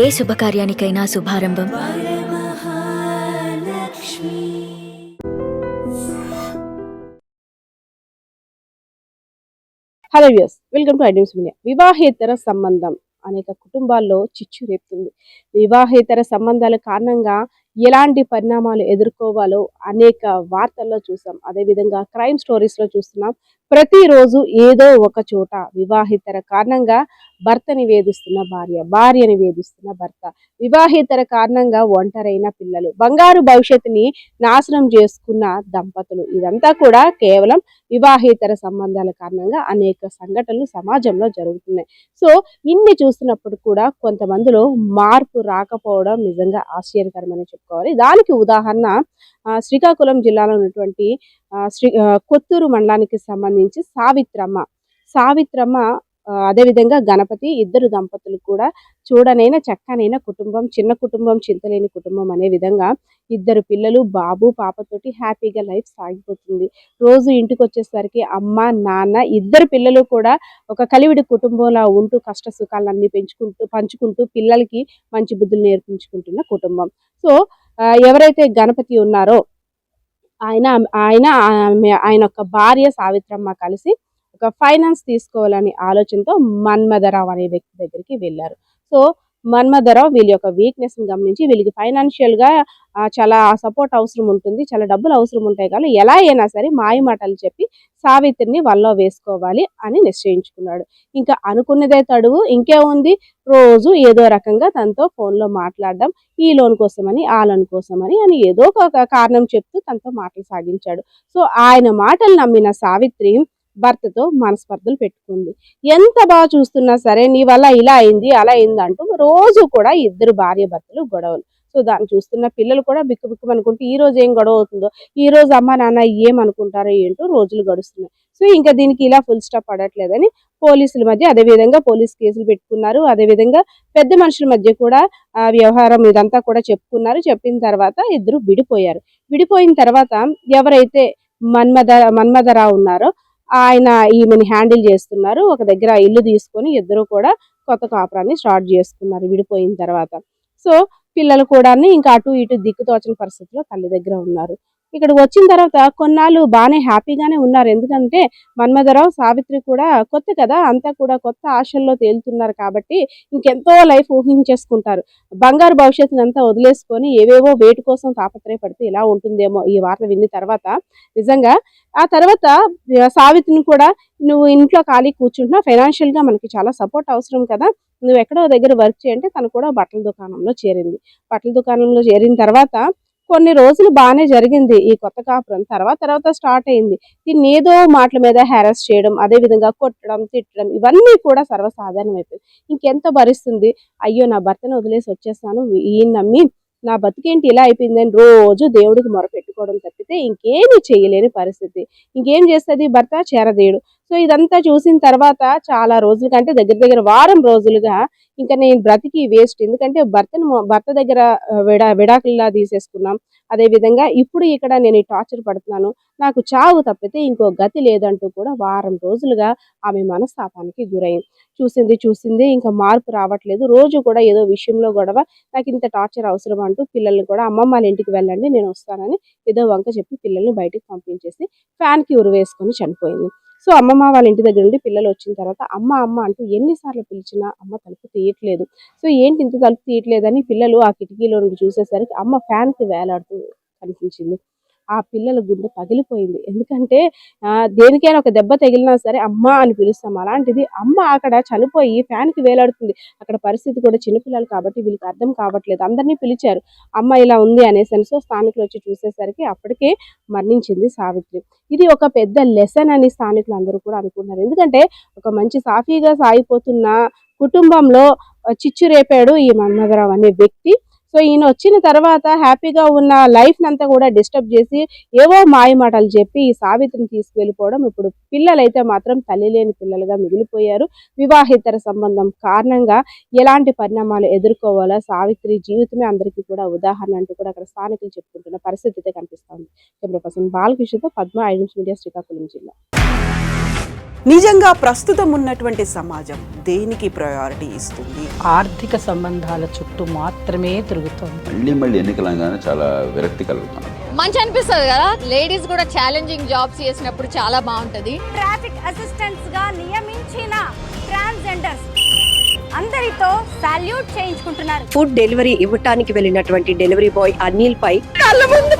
ఏ శుభకార్యానికైనా శుభారంభం hello views, welcome to iDreams Media. వివాహేతర సంబంధం అనేక కుటుంబాల్లో చిచ్చు రేపుతుంది. వివాహేతర సంబంధాల కారణంగా ఎలాంటి పరిణామాలు ఎదుర్కోవాలో అనేక వార్తల్లో చూసాం. అదేవిధంగా క్రైమ్ స్టోరీస్లో చూస్తున్నాం. ప్రతిరోజు ఏదో ఒక చోట వివాహేతర కారణంగా భర్తని వేధిస్తున్న భార్య, భార్యని వేధిస్తున్న భర్త, వివాహేతర కారణంగా ఒంటరైన పిల్లలు, బంగారు భవిష్యత్తుని నాశనం చేసుకున్న దంపతులు, ఇదంతా కూడా కేవలం వివాహేతర సంబంధాల కారణంగా అనేక సంఘటనలు సమాజంలో జరుగుతున్నాయి. సో ఇన్ని చూస్తున్నప్పుడు కూడా కొంతమందిలో మార్పు రాకపోవడం నిజంగా ఆశ్చర్యకరమని చెప్పుకోవాలి. దానికి ఉదాహరణ శ్రీకాకుళం జిల్లాలో ఉన్నటువంటి కొత్తూరు మండలానికి సంబంధించి సావిత్రమ్మ అదేవిధంగా గణపతి, ఇద్దరు దంపతులు కూడా చూడనైన చక్కనైన కుటుంబం, చిన్న కుటుంబం చింతలేని కుటుంబం అనే విధంగా ఇద్దరు పిల్లలు, బాబు పాపతోటి హ్యాపీగా లైఫ్ సాగిపోతుంది. రోజు ఇంటికి వచ్చేసరికి అమ్మ నాన్న ఇద్దరు పిల్లలు కూడా ఒక కలివిడి కుటుంబంలా ఉంటూ కష్ట సుఖాలన్నీ పంచుకుంటూ పిల్లలకి మంచి బుద్ధులు నేర్పించుకుంటున్న కుటుంబం. సో ఎవరైతే గణపతి ఉన్నారో ఆయన యొక్క భార్య సావిత్రమ్మ కలిసి ఒక ఫైనాన్స్ తీసుకోవాలని ఆలోచనతో మన్మథరావు అనే వ్యక్తి దగ్గరికి వెళ్ళారు. సో మన్మథరావు వీళ్ళ యొక్క వీక్నెస్ని గమనించి వీళ్ళకి ఫైనాన్షియల్గా చాలా సపోర్ట్ అవసరం ఉంటుంది, చాలా డబ్బులు అవసరం ఉంటాయి కానీ ఎలా అయినా సరే మాయ మాటలు చెప్పి సావిత్రిని వల్లో వేసుకోవాలి అని నిశ్చయించుకున్నాడు. ఇంకా అనుకున్నదే తడువు, ఇంకేముంది, రోజు ఏదో రకంగా తనతో ఫోన్లో మాట్లాడడం, ఈ లోన్ కోసమని ఆ లోన్ కోసమని అని ఏదో ఒక కారణం చెప్తూ తనతో మాటలు సాగించాడు. సో ఆయన మాటలు నమ్మిన సావిత్రి భర్తతో మనస్పర్ధలు పెట్టుకుంది. ఎంత బాగా చూస్తున్నా సరే నీ వల్ల ఇలా అయింది అలా అయింది అంటూ రోజు కూడా ఇద్దరు భార్య భర్తలు గొడవలు. సో దాన్ని చూస్తున్న పిల్లలు కూడా బిక్కు అనుకుంటూ ఈ రోజు ఏం గొడవ అవుతుందో, ఈ రోజు అమ్మ నాన్న ఏమనుకుంటారో ఏంటో రోజులు గడుస్తున్నాయి. సో ఇంకా దీనికి ఇలా ఫుల్ స్టాప్ పడట్లేదని పోలీసుల మధ్య అదేవిధంగా పోలీస్ కేసులు పెట్టుకున్నారు. అదేవిధంగా పెద్ద మనుషుల మధ్య కూడా వ్యవహారం ఇదంతా కూడా చెప్పుకున్నారు. చెప్పిన తర్వాత ఇద్దరు విడిపోయారు. విడిపోయిన తర్వాత ఎవరైతే మన్మథరావు ఉన్నారో ఆయన ఈమెని హ్యాండిల్ చేస్తున్నారు. ఒక దగ్గర ఇల్లు తీసుకొని ఇద్దరు కూడా కొత్త కాపురాన్ని స్టార్ట్ చేసుకున్నారు విడిపోయిన తర్వాత. సో పిల్లలు కూడా ఇంకా అటు ఇటు దిక్కుతోచని పరిస్థితిలో తల్లి దగ్గర ఉన్నారు. ఇక్కడికి వచ్చిన తర్వాత కొన్నాళ్ళు బాగానే హ్యాపీగానే ఉన్నారు. ఎందుకంటే మన్మథరావు సావిత్రి కూడా కొత్త కదా, అంతా కూడా కొత్త ఆశల్లో తేలుతున్నారు కాబట్టి ఇంకెంతో లైఫ్ ఊహించేసుకుంటారు. బంగారు భవిష్యత్తుని అంతా వదిలేసుకొని ఏవేవో వేటి కోసం తాపత్రయపడితే ఇలా ఉంటుందేమో ఈ వార్త విన్న తర్వాత నిజంగా. ఆ తర్వాత సావిత్రిని కూడా నువ్వు ఇంట్లో ఖాళీ కూర్చుంటున్నా, ఫైనాన్షియల్గా మనకి చాలా సపోర్ట్ అవసరం కదా, నువ్వు ఎక్కడో దగ్గర వర్క్ చేయంటే తను కూడా బట్టల దుకాణంలో చేరింది. బట్టల దుకాణంలో చేరిన తర్వాత కొన్ని రోజులు బాగానే జరిగింది ఈ కొత్త కాపురం. తర్వాత స్టార్ట్ అయింది దీన్ని ఏదో మాటల మీద హ్యారస్ చేయడం, అదేవిధంగా కొట్టడం, తిట్టడం, ఇవన్నీ కూడా సర్వసాధారణం అయిపోయింది. ఇంకెంత భరిస్తుంది, అయ్యో నా భర్తను వదిలేసి వచ్చేస్తాను, ఈయన నమ్మి నా బతుకేంటి ఇలా అయిపోయిందని రోజు దేవుడికి మొరపెట్టుకోవడం తప్పితే ఇంకేమీ చేయలేని పరిస్థితి. ఇంకేం చేస్తుంది భర్త, చేరదేయుడు. సో ఇదంతా చూసిన తర్వాత చాలా రోజుల కంటే దగ్గర వారం రోజులుగా ఇంకా నేను బ్రతికి వేస్ట్, ఎందుకంటే భర్త దగ్గర విడాకుల్లా తీసేసుకున్నాం, అదేవిధంగా ఇప్పుడు ఇక్కడ నేను ఈ టార్చర్ పడుతున్నాను, నాకు చావు తప్పితే ఇంకో గతి లేదంటూ కూడా వారం రోజులుగా ఆమె మనస్తాపానికి గురైంది. చూసింది ఇంకా మార్పు రావట్లేదు, రోజు కూడా ఏదో విషయంలో గొడవ, నాకు ఇంత టార్చర్ అవసరం అంటూ పిల్లల్ని కూడా అమ్మమ్మ వాళ్ళ ఇంటికి వెళ్ళండి నేను వస్తానని ఏదో వంక చెప్పి పిల్లల్ని బయటికి పంపించేసి ఫ్యాన్కి ఉరివేసుకొని చనిపోయింది. సో అమ్మమ్మ వాళ్ళ ఇంటి దగ్గర నుండి పిల్లలు వచ్చిన తర్వాత అమ్మ అంటూ ఎన్నిసార్లు పిలిచినా అమ్మ తలుపు తీయట్లేదు. సో ఏంటి ఇంత తలుపు తీయట్లేదని పిల్లలు ఆ కిటికీలో నుండి చూసేసరికి అమ్మ ఫ్యాన్కి వేలాడుతూ కనిపించింది. ఆ పిల్లల గుండె పగిలిపోయింది. ఎందుకంటే దేనికైనా ఒక దెబ్బ తగిలినా సరే అమ్మ అని పిలుస్తాం, అలాంటిది అమ్మ అక్కడ చనిపోయి ఫ్యాన్కి వేలాడుతుంది. అక్కడ పరిస్థితి కూడా చిన్నపిల్లలు కాబట్టి వీళ్ళకి అర్థం కావట్లేదు. అందరినీ పిలిచారు అమ్మ ఇలా ఉంది అనేసి. సో స్థానికులు వచ్చి చూసేసరికి అప్పటికే మరణించింది సావిత్రి. ఇది ఒక పెద్ద లెసన్ అని స్థానికులు అందరూ కూడా అనుకున్నారు. ఎందుకంటే ఒక మంచి సాఫీగా సాగిపోతున్న కుటుంబంలో చిచ్చు రేపాడు ఈ మన్మథరావు అనే వ్యక్తి. సో ఈయన వచ్చిన తర్వాత హ్యాపీగా ఉన్న లైఫ్ అంతా కూడా డిస్టర్బ్ చేసి ఏవో మాయ మాటలు చెప్పి ఈ సావిత్రిని తీసుకువెళ్ళిపోవడం. ఇప్పుడు పిల్లలైతే మాత్రం తల్లి లేని పిల్లలుగా మిగిలిపోయారు. వివాహేతర సంబంధం కారణంగా ఎలాంటి పరిణామాలు ఎదుర్కోవాలో సావిత్రి జీవితమే అందరికీ కూడా ఉదాహరణ అంటూ కూడా అక్కడ స్థానికులు చెప్పుకుంటున్న పరిస్థితి అయితే కనిపిస్తుంది. కెమెరా పర్సన్ బాలకృష్ణతో పద్మ, ఐడ్రీమ్స్ మీడియా, శ్రీకాకుళం జిల్లా. నిజంగా ప్రస్తుతం ఉన్నటువంటి సమాజం దేనికి ప్రయారిటీ ఇస్తుంది? ఆర్థిక సంబంధాల చుట్టూ మాత్రమే తిరుగుతోంది. మళ్ళీ ఎన్నికలంగానే చాలా విరక్తి కలుగుతున్నాం. మంచి అనిపిస్తుంది కదా, లేడీస్ కూడా ఛాలెంజింగ్ జాబ్స్ చేసినప్పుడు చాలా బాగుంటది. ట్రాఫిక్ అసిస్టెంట్స్ గా నియమించిన ట్రాన్స్జెండర్స్ అందరితో సాల్యూట్ చేయించుకుంటున్నారు. ఫుడ్ డెలివరీ ఇవ్వటానికి వెళ్ళినటువంటి డెలివరీ బాయ్ అనిల్ పై కళ్ళ ముందు